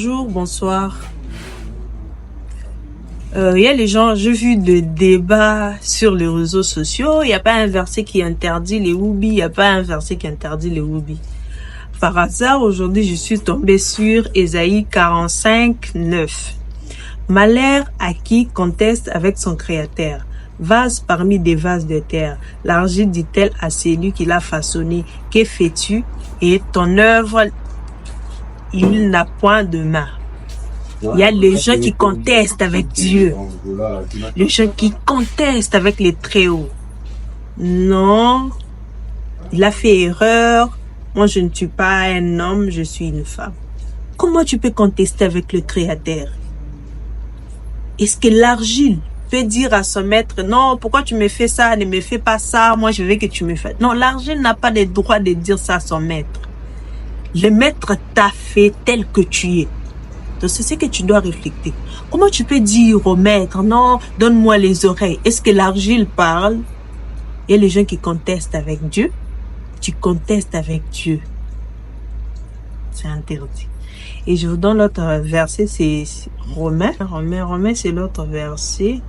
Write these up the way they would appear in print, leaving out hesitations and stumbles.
Bonjour, bonsoir. Il y a les gens, j'ai vu des débats sur les réseaux sociaux. Il n'y a pas un verset qui interdit les whoobis. Il n'y a pas un verset qui interdit les whoobis. Par hasard, aujourd'hui, je suis tombée sur Ésaïe 45, 9. Malheur à qui conteste avec son créateur. Vase parmi des vases de terre. L'argile dit-elle à celui qui l'a façonné. Que fais-tu? Et ton œuvre, il n'a point de main. Il y a les gens qui contestent avec Dieu. Les gens qui contestent avec les Très-Hauts. Non, il a fait erreur. Moi, je ne suis pas un homme, je suis une femme. Comment tu peux contester avec le Créateur? Est-ce que l'argile peut dire à son maître, non, pourquoi tu me fais ça, ne me fais pas ça, moi je veux que tu me fasses. Non, l'argile n'a pas le droit de dire ça à son maître. Le maître t'a fait tel que tu es. Donc c'est ce que tu dois réfléchir. Comment tu peux dire au maître, non, donne-moi les oreilles. Est-ce que l'argile parle? Il y a les gens qui contestent avec Dieu. Tu contestes avec Dieu. C'est interdit. Et je vous donne l'autre verset, c'est Romains. Romains, c'est l'autre verset.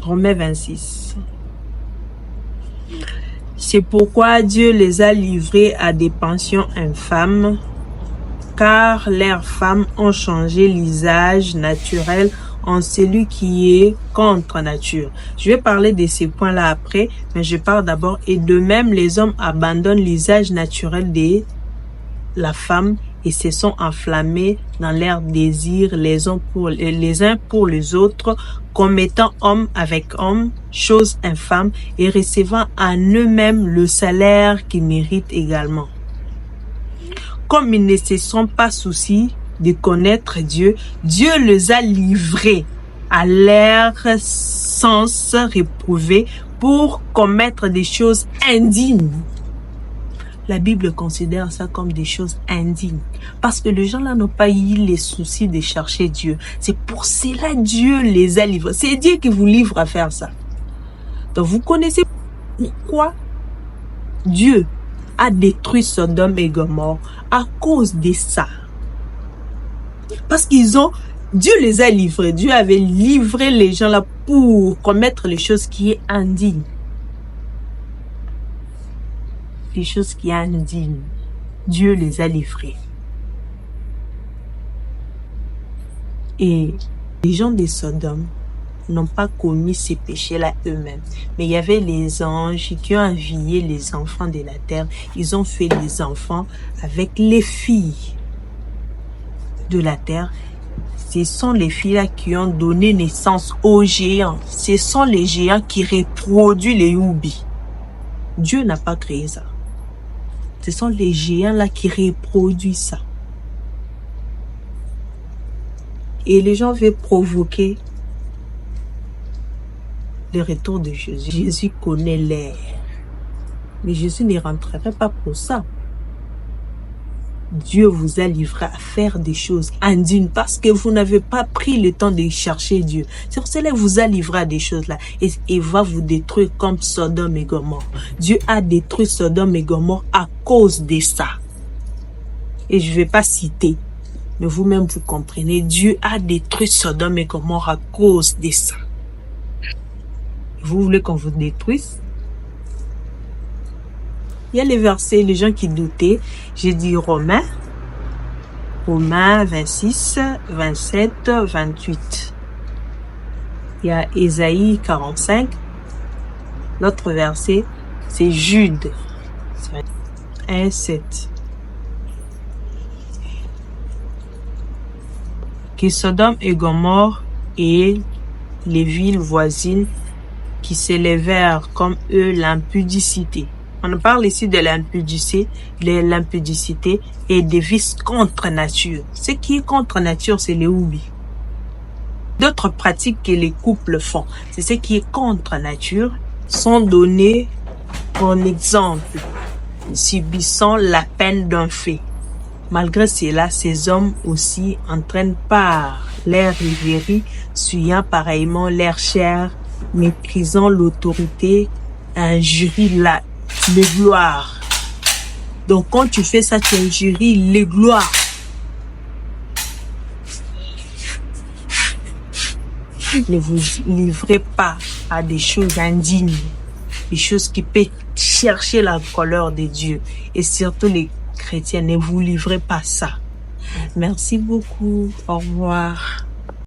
Romains 26. C'est pourquoi Dieu les a livrés à des pensions infâmes, car leurs femmes ont changé l'usage naturel en celui qui est contre nature. Je vais parler de ces points-là après, mais je parle d'abord. Et de même, les hommes abandonnent l'usage naturel de la femme et se sont enflammés dans leurs désirs les uns pour les autres, commettant homme avec homme, chose infâme, et recevant en eux-mêmes le salaire qu'ils méritent également. Comme ils ne se sont pas soucis de connaître Dieu, Dieu les a livrés à leur sens réprouvé pour commettre des choses indignes. La Bible considère ça comme des choses indignes. Parce que les gens là n'ont pas eu les soucis de chercher Dieu. C'est pour cela que Dieu les a livrés. C'est Dieu qui vous livre à faire ça. Donc vous connaissez pourquoi Dieu a détruit Sodome et Gomorrhe à cause de ça. Parce Dieu les a livrés. Dieu avait livré les gens là pour commettre les choses qui est indignes. Les choses qui sont indignes. Dieu les a livrés. Et les gens de Sodome n'ont pas commis ces péchés-là eux-mêmes. Mais il y avait les anges qui ont envié les enfants de la terre. Ils ont fait les enfants avec les filles de la terre. Ce sont les filles-là qui ont donné naissance aux géants. Ce sont les géants qui reproduisent les whoobis. Dieu n'a pas créé ça. Ce sont les géants-là qui reproduisent ça. Et les gens veulent provoquer le retour de Jésus. Jésus connaît l'air. Mais Jésus ne rentrerait pas pour ça. Dieu vous a livré à faire des choses indignes parce que vous n'avez pas pris le temps de chercher Dieu. C'est pour cela qu'il vous a livré à des choses là et va vous détruire comme Sodome et Gomorrhe. Dieu a détruit Sodome et Gomorrhe à cause de ça. Et je ne vais pas citer, mais vous-même vous comprenez. Dieu a détruit Sodome et Gomorrhe à cause de ça. Vous voulez qu'on vous détruise? Il y a les versets, les gens qui doutaient. J'ai dit Romains 26, 27, 28. Il y a Ésaïe 45. L'autre verset, c'est Jude 1, 7. Que Sodome et Gomorrhe et les villes voisines qui s'élevèrent comme eux l'impudicité. On parle ici de l'impudicité et des vices contre nature. Ce qui est contre nature, c'est les whoobis. D'autres pratiques que les couples font, c'est ce qui est contre nature, sont donnés en exemple, subissant la peine d'un fait. Malgré cela, ces hommes aussi entraînent par leur rêverie, suyant pareillement leur chair, méprisant l'autorité, injurie les gloires. Donc quand tu fais ça, tu injuries les gloires. Ne vous livrez pas à des choses indignes, des choses qui peuvent chercher la colère de Dieu. Et surtout les chrétiens, ne vous livrez pas ça. Merci beaucoup. Au revoir.